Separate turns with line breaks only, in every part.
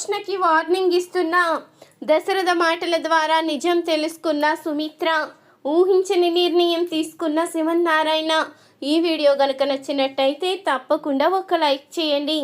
జోష్నకి warning ఇస్తున్న దశరథ మాటల ద్వారా నిజం తెలుసుకున్న సుమిత్ర, ఊహించని నిర్ణయం తీసుకున్న శివన్నారాయణ. ఈ వీడియో కనుక నచ్చినట్టయితే తప్పకుండా ఒక లైక్ చేయండి.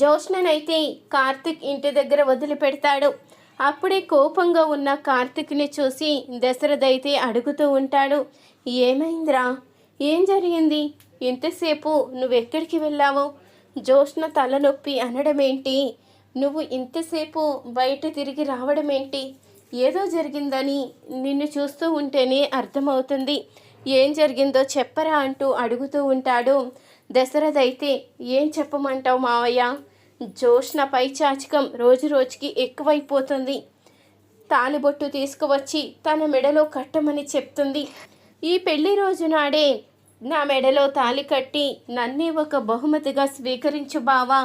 జోష్ననైతే కార్తిక్ ఇంటి దగ్గర వదిలిపెడతాడు. అప్పుడే కోపంగా ఉన్న కార్తిక్ని చూసి దశరథ అయితే అడుగుతూ ఉంటాడు, ఏమైందిరా, ఏం జరిగింది, ఇంతసేపు నువ్వెక్కడికి వెళ్ళావు? జోష్న తలనొప్పి అనడమేంటి, నువ్వు ఇంతసేపు బయట తిరిగి రావడమేంటి? ఏదో జరిగిందని నిన్ను చూస్తూ ఉంటేనే అర్థమవుతుంది, ఏం జరిగిందో చెప్పరా అంటూ అడుగుతూ ఉంటాడు. దశరథ అయితే, ఏం చెప్పమంటావు మావయ్య, జోష్న పైచాచికం రోజు రోజుకి ఎక్కువైపోతుంది. తాలిబొట్టు తీసుకువచ్చి తన మెడలో కట్టమని చెప్తుంది. ఈ పెళ్లి రోజు నాడే నా మెడలో తాలి కట్టి నన్నే ఒక బహుమతిగా స్వీకరించు బావా,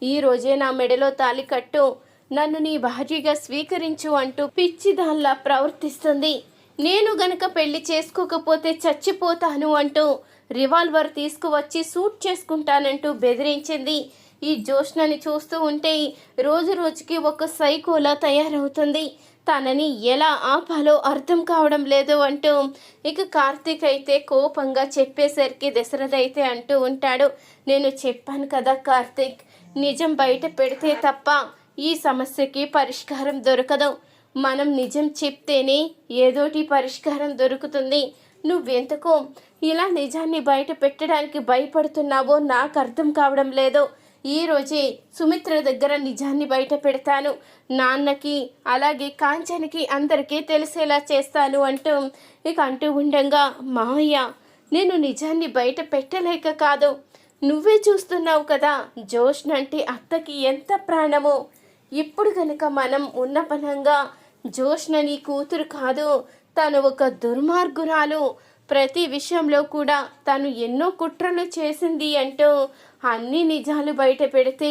ఈరోజే నా మెడలో తాలి కట్టు, నన్ను నీ భార్యగా స్వీకరించు అంటూ పిచ్చిదాల్లా ప్రవర్తిస్తుంది. నేను గనక పెళ్లి చేసుకోకపోతే చచ్చిపోతాను అంటూ రివాల్వర్ తీసుకువచ్చి షూట్ చేసుకుంటానంటూ బెదిరించింది. ఈ జోష్నని చూస్తూ ఉంటే రోజు రోజుకి ఒక సైకోలా తయారవుతుంది. తనని ఎలా ఆపాలో అర్థం కావడం లేదు అంటూ ఇక కార్తీక్ అయితే కోపంగా చెప్పేసరికి దశరథ అయితే అంటూ ఉంటాడు, నేను చెప్పాను కదా కార్తీక్, నిజం బయట పెడితే తప్ప ఈ సమస్యకి పరిష్కారం దొరకదు. మనం నిజం చెప్తేనే ఏదోటి పరిష్కారం దొరుకుతుంది. నువ్వెందుకో ఇలా నిజాన్ని బయట పెట్టడానికి భయపడుతున్నావో నాకు అర్థం కావడం లేదు. ఈరోజే సుమిత్ర దగ్గర నిజాన్ని బయట పెడతాను, నాన్నకి అలాగే కాంచనకి అందరికీ తెలిసేలా చేస్తాను అంటూ ఇక అంటూ ఉండగా, మావయ్య నేను నిజాన్ని బయట పెట్టలేక కాదు, నువ్వే చూస్తున్నావు కదా జోష్న అంటే అత్తకి ఎంత ప్రాణమో. ఇప్పుడు కనుక మనం ఉన్న పనంగా జోష్న నీ కూతురు కాదు, తను ఒక దుర్మార్గురాలు, ప్రతి విషయంలో కూడా తను ఎన్నో కుట్రలు చేసింది అంటూ అన్ని నిజాలు బయట పెడితే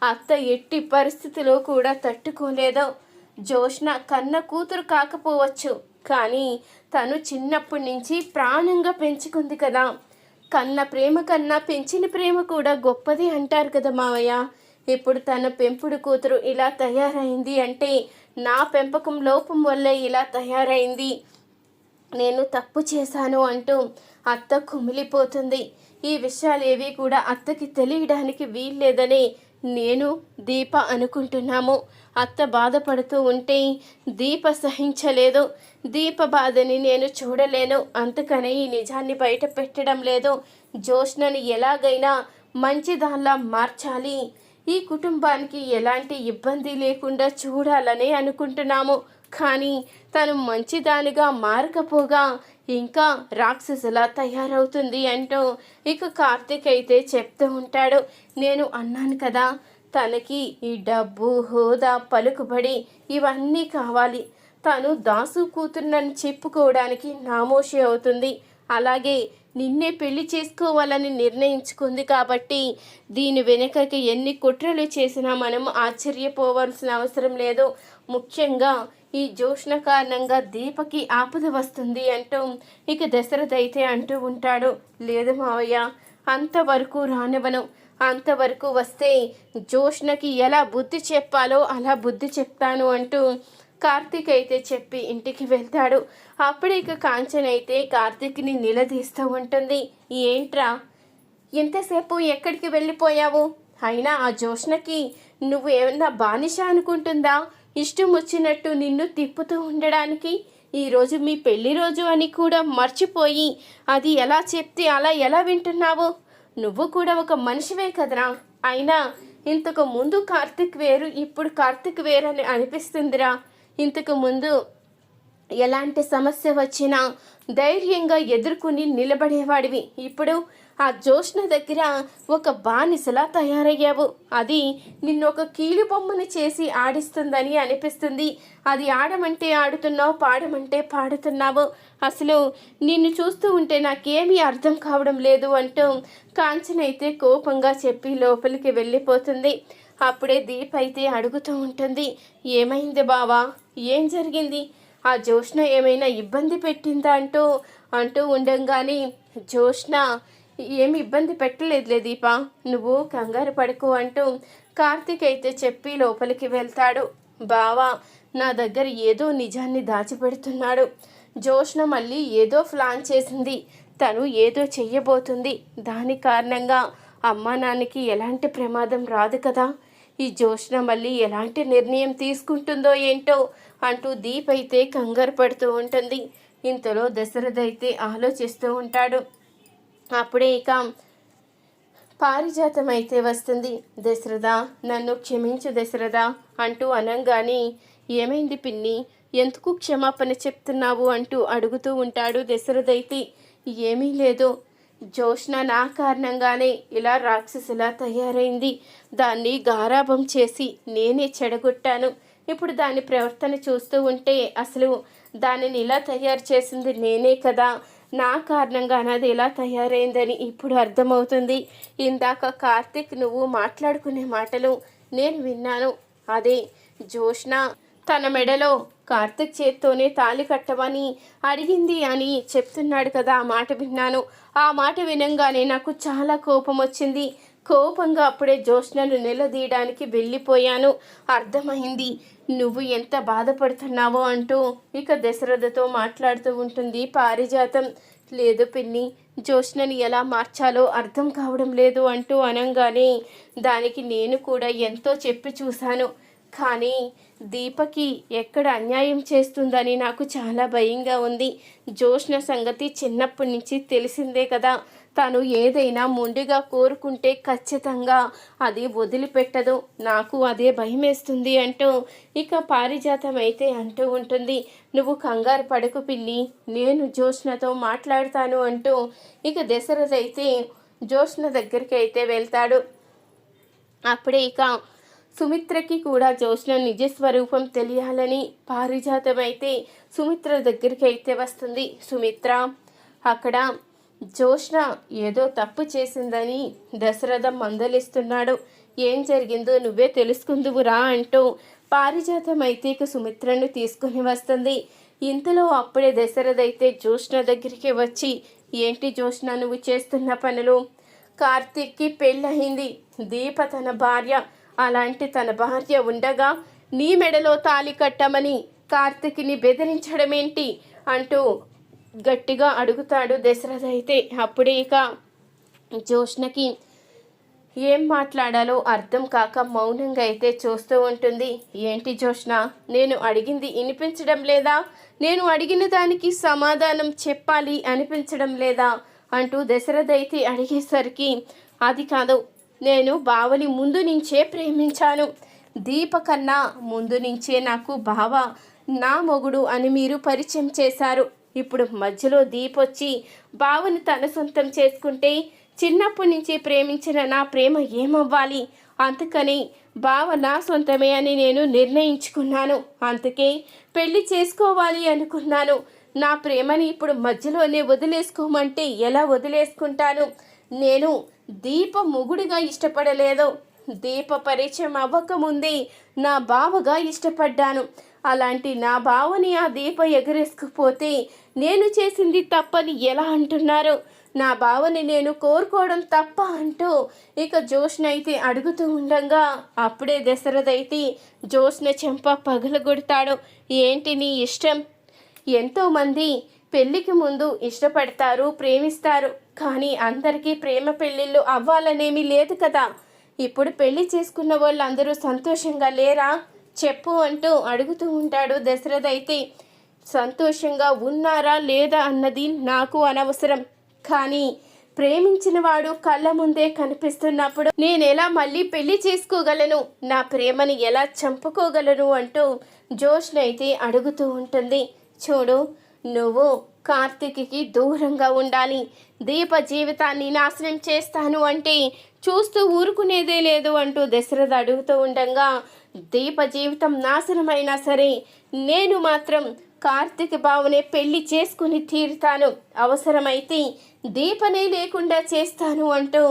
అత్త ఎట్టి పరిస్థితిలో కూడా తట్టుకోలేదు. జోష్న కన్న కూతురు కాకపోవచ్చు, కానీ తను చిన్నప్పటి నుంచి ప్రాణంగా పెంచుకుంది కదా, కన్న ప్రేమ కన్నా పెంచిన ప్రేమ కూడా గొప్పది అంటారు కదా మావయ్య. ఇప్పుడు తన పెంపుడు కూతురు ఇలా తయారైంది అంటే నా పెంపకం లోపం వల్లే ఇలా తయారైంది, నేను తప్పు చేశాను అంటూ అత్త కుమిలిపోతుంది. ఈ విషయాలు ఏవి కూడా అత్తకి తెలియడానికి వీల్లేదని నేను దీప అనుకుంటున్నాము. అత్త బాధపడుతూ ఉంటే దీప సహించలేదు, దీప బాధని నేను చూడలేను, అందుకనే ఈ నిజాన్ని బయట పెట్టడం లేదు. జోష్నని ఎలాగైనా మంచిదానిలా మార్చాలి, ఈ కుటుంబానికి ఎలాంటి ఇబ్బంది లేకుండా చూడాలని అనుకుంటున్నాము, కానీ తను మంచిదానిగా మారకపోగా ఇంకా రాక్షసులా తయారవుతుంది అంటూ ఇక కార్తీక్ అయితే చెప్తూ ఉంటాడు. నేను అన్నాను కదా, తనకి ఈ డబ్బు, హోదా, పలుకుబడి ఇవన్నీ కావాలి, తను దాసు కూతురునని చెప్పుకోవడానికి నామోషి అవుతుంది, అలాగే నిన్నే పెళ్లి చేసుకోవాలని నిర్ణయించుకుంది కాబట్టి దీని వెనుకకి ఎన్ని కుట్రలు చేసినా మనం ఆశ్చర్యపోవాల్సిన అవసరం లేదు. ముఖ్యంగా ఈ జోష్న కారణంగా దీపకి ఆపద వస్తుంది అంటూ ఇక దశరథ అయితే అంటూ ఉంటాడు, లేదు మావయ్య, అంతవరకు రానివ్వను, అంతవరకు వస్తే జోష్నకి ఎలా బుద్ధి చెప్పాలో అలా బుద్ధి చెప్తాను అంటూ కార్తీక్ అయితే చెప్పి ఇంటికి వెళ్తాడు. అప్పుడే ఇక కాంచన అయితే కార్తీక్ని నిలదీస్తూ ఉంటుంది, ఏంట్రా ఇంతసేపు ఎక్కడికి వెళ్ళిపోయావు? అయినా ఆ జోష్నకి నువ్వు ఏమన్నా బానిస అనుకుంటుందా, ఇష్టం వచ్చినట్టు నిన్ను తిప్పుతూ ఉండడానికి? ఈరోజు మీ పెళ్లి రోజు అని కూడా మర్చిపోయి అది ఎలా చెప్తే అలా ఎలా వింటున్నావు? నువ్వు కూడా ఒక మనిషివే కదరా. అయినా ఇంతకు ముందు కార్తీక్ వేరు, ఇప్పుడు కార్తీక్ వేరని అనిపిస్తుందిరా. ఇంతకు ముందు ఎలాంటి సమస్య వచ్చినా ధైర్యంగా ఎదుర్కొని నిలబడేవాడివి, ఇప్పుడు ఆ జోష్న దగ్గర ఒక బానిసలా తయారయ్యావు. అది నిన్ను ఒక కీలు బొమ్మని చేసి ఆడిస్తుందని అనిపిస్తుంది. అది ఆడమంటే ఆడుతున్నావు, పాడమంటే పాడుతున్నావు. అసలు నిన్ను చూస్తూ ఉంటే నాకేమీ అర్థం కావడం లేదు అంటూ కాంచన అయితే కోపంగా చెప్పి లోపలికి వెళ్ళిపోతుంది. అప్పుడే దీప్ అయితే అడుగుతూ ఉంటుంది, ఏమైంది బావా, ఏం జరిగింది? ఆ జోష్న ఏమైనా ఇబ్బంది పెట్టిందా అంటూ ఉండంగానే, జోష్న ఏమి ఇబ్బంది పెట్టలేదులే దీప, నువ్వు కంగారు పడుకో అంటూ కార్తీక్ అయితే చెప్పి లోపలికి వెళ్తాడు. బావా, నా దగ్గర ఏదో నిజాన్ని దాచిపెడుతున్నాడు. జోష్న మళ్ళీ ఏదో ప్లాన్ చేసింది. తను ఏదో చెయ్యబోతుంది. దాని కారణంగా అమ్మా నాన్నకి ఎలాంటి ప్రమాదం రాదు కదా. ఈ జోష్న మళ్ళీ ఎలాంటి నిర్ణయం తీసుకుంటుందో ఏంటో అంటూ దీప్ అయితే కంగారు పడుతూ ఉంటుంది. ఇంతలో దశరథ అయితే ఆలోచిస్తూ ఉంటాడు. అప్పుడే ఇక పారిజాతం అయితే వస్తుంది. దశరథ, నన్ను క్షమించు దశరథ అంటూ అనంగానే, ఏమైంది పిన్ని, ఎందుకు క్షమాపణ చెప్తున్నావు అంటూ అడుగుతూ ఉంటాడు దశరథ అయితే. ఏమీ లేదు, జోష్న నా కారణంగానే ఇలా రాక్షసులా తయారైంది. దాన్ని గారాబం చేసి నేనే చెడగొట్టాను. ఇప్పుడు దాని ప్రవర్తన చూస్తూ ఉంటే అసలు దానిని ఇలా తయారు చేసింది నేనే కదా. నా కారణంగా అది ఎలా తయారైందని ఇప్పుడు అర్థమవుతుంది. ఇందాక కార్తీక్ నువ్వు మాట్లాడుకునే మాటలు నేను విన్నాను. అదే జోష్న తన మెడలో కార్తీక్ చేత్తోనే తాళి కట్టమని అడిగింది అని చెప్తున్నాడు కదా. ఆ మాట విన్నాను. ఆ మాట వినంగానే నాకు చాలా కోపం వచ్చింది. కోపంగా అప్పుడే జోష్నను నిలదీయడానికి వెళ్ళిపోయాను. అర్థమైంది నువ్వు ఎంత బాధపడుతున్నావో అంటూ ఇక దశరథతో మాట్లాడుతూ ఉంటుంది పారిజాతం. లేదు పిన్ని, జోష్నని ఎలా మార్చాలో అర్థం కావడం లేదు అంటూ అనంగానే, దానికి నేను కూడా ఎంతో చెప్పి చూశాను. కానీ దీపకి ఎక్కడ అన్యాయం చేస్తుందని నాకు చాలా భయంగా ఉంది. జోష్న సంగతి చిన్నప్పటి నుంచి తెలిసిందే కదా. తను ఏదైనా మొండిగా కోరుకుంటే ఖచ్చితంగా అది వదిలిపెట్టదు. నాకు అదే భయమేస్తుంది అంటూ ఇక పారిజాతం అయితే అంటూ ఉంటుంది. నువ్వు కంగారు పడకు పిన్ని, నేను జోష్నతో మాట్లాడతాను అంటూ ఇక దశరథ అయితే జోష్న దగ్గరికి అయితే వెళ్తాడు. అప్పుడే ఇక సుమిత్రకి కూడా జోష్న నిజస్వరూపం తెలియాలని పారిజాతం అయితే సుమిత్ర దగ్గరికి అయితే వస్తుంది. సుమిత్ర, అక్కడ జోష్న ఏదో తప్పు చేసిందని దశరథ మందలిస్తున్నాడు. ఏం జరిగిందో నువ్వే తెలుసుకుందువురా అంటూ పారిజాతం అయితే ఇక సుమిత్రను తీసుకుని వస్తుంది. ఇంతలో అప్పుడే దశరథ అయితే జోష్న దగ్గరికి వచ్చి, ఏంటి జోష్న నువ్వు చేస్తున్న పనులు? కార్తీక్కి పెళ్ళయింది, దీప తన భార్య. అలాంటి తన భార్య ఉండగా నీ మెడలో తాళి కట్టమని కార్తీక్ని బెదిరించడం ఏంటి అంటూ గట్టిగా అడుగుతాడు దశరథ అయితే. అప్పుడే ఇక జోష్నకి ఏం మాట్లాడాలో అర్థం కాక మౌనంగా అయితే చూస్తూ ఉంటుంది. ఏంటి జోష్న, నేను అడిగింది వినిపించడం లేదా? నేను అడిగిన దానికి సమాధానం చెప్పాలి అనిపించడం లేదా అంటూ దశరథ అయితే అడిగేసరికి, అది కాదు, నేను బావని ముందు నుంచే ప్రేమించాను. దీప కన్నా ముందు నుంచే నాకు బావ నా మొగుడు అని మీరు పరిచయం చేశారు. ఇప్పుడు మధ్యలో దీప్ వచ్చి బావని తన సొంతం చేసుకుంటే చిన్నప్పటి నుంచి ప్రేమించిన నా ప్రేమ ఏమవ్వాలి? అందుకని బావ నా సొంతమే అని నేను నిర్ణయించుకున్నాను. అందుకే పెళ్లి చేసుకోవాలి అనుకున్నాను. నా ప్రేమని ఇప్పుడు మధ్యలోనే వదిలేసుకోమంటే ఎలా వదిలేసుకుంటాను? నేను దీప మొగుడిగా ఇష్టపడలేదు. దీప పరిచయం అవ్వకముందే నా బావగా ఇష్టపడ్డాను. అలాంటి నా బావని ఆ దీప ఎగరేసుకుపోతే నేను చేసింది తప్పని ఎలా అంటున్నారు? నా బావని నేను కోరుకోవడం తప్ప అంటూ ఇక జోష్న అయితే అడుగుతూ ఉండగా అప్పుడే దశరథ అయితే జోష్న చెంప పగలగొడతాడు. ఏంటి నీ ఇష్టం? ఎంతోమంది పెళ్ళికి ముందు ఇష్టపడతారు, ప్రేమిస్తారు. కానీ అందరికీ ప్రేమ పెళ్ళిళ్ళు అవ్వాలనేమీ లేదు కదా. ఇప్పుడు పెళ్లి చేసుకున్న వాళ్ళందరూ సంతోషంగా లేరా చెప్పు అంటూ అడుగుతూ ఉంటాడు దశరథ అయితే. సంతోషంగా ఉన్నారా లేదా అన్నది నాకు అనవసరం. కానీ ప్రేమించిన వాడు కళ్ళ ముందే కనిపిస్తున్నప్పుడు నేను ఎలా మళ్ళీ పెళ్లి చేసుకోగలను? నా ప్రేమని ఎలా చంపుకోగలను అంటూ జోష్న అయితే అడుగుతూ ఉంటుంది. చూడు, నువ్వు కార్తీక్కి దూరంగా ఉండాలి. దీప జీవితాన్ని నాశనం చేస్తాను అంటే చూస్తూ ఊరుకునేదే లేదు అంటూ దశరథ అడుగుతూ ఉండగా, దీప జీవితం నాశనమైనా సరే నేను మాత్రం కార్తీక్ బావనే పెళ్లి చేసుకుని తీరుతాను. అవసరమైతే దీపనే లేకుండా చేస్తాను అంటూ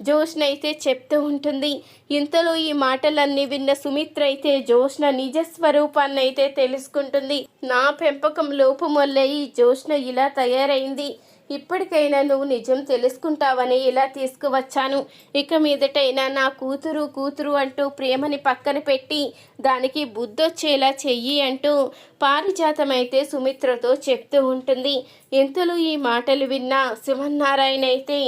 జోష్న అయితే చెప్తూ ఉంటుంది. ఇంతలో ఈ మాటలన్నీ విన్న సుమిత్ర అయితే జోష్న నిజస్వరూపాన్ని అయితే తెలుసుకుంటుంది. నా పెంపకం లోపం వల్ల ఈ జోష్న ఇలా తయారైంది. ఇప్పటికైనా నువ్వు నిజం తెలుసుకుంటావని ఇలా తీసుకువచ్చాను. ఇక మీదటైనా నా కూతురు కూతురు అంటూ ప్రేమని పక్కన పెట్టి దానికి బుద్ధొచ్చేలా చెయ్యి అంటూ పారిజాతమైతే సుమిత్రతో చెప్తూ ఉంటుంది. ఇంతలో ఈ మాటలు విన్న శివన్నారాయణ అయితే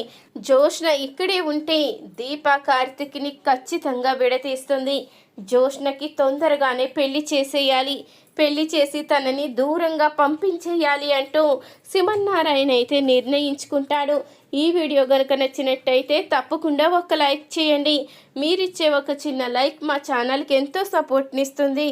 జోష్న ఇక్కడే ఉంటే దీప కార్తిక్ని ఖచ్చితంగా విడతీస్తుంది. జోష్నకి తొందరగానే పెళ్లి చేసేయాలి, పెళ్లి చేసి తనని దూరంగా పంపించేయాలి అంటూ శివన్నారాయణ అయితే నిర్ణయించుకుంటాడు. ఈ వీడియో కనుక నచ్చినట్టయితే తప్పకుండా ఒక లైక్ చేయండి. మీరిచ్చే ఒక చిన్న లైక్ మా ఛానల్కి ఎంతో సపోర్ట్నిస్తుంది.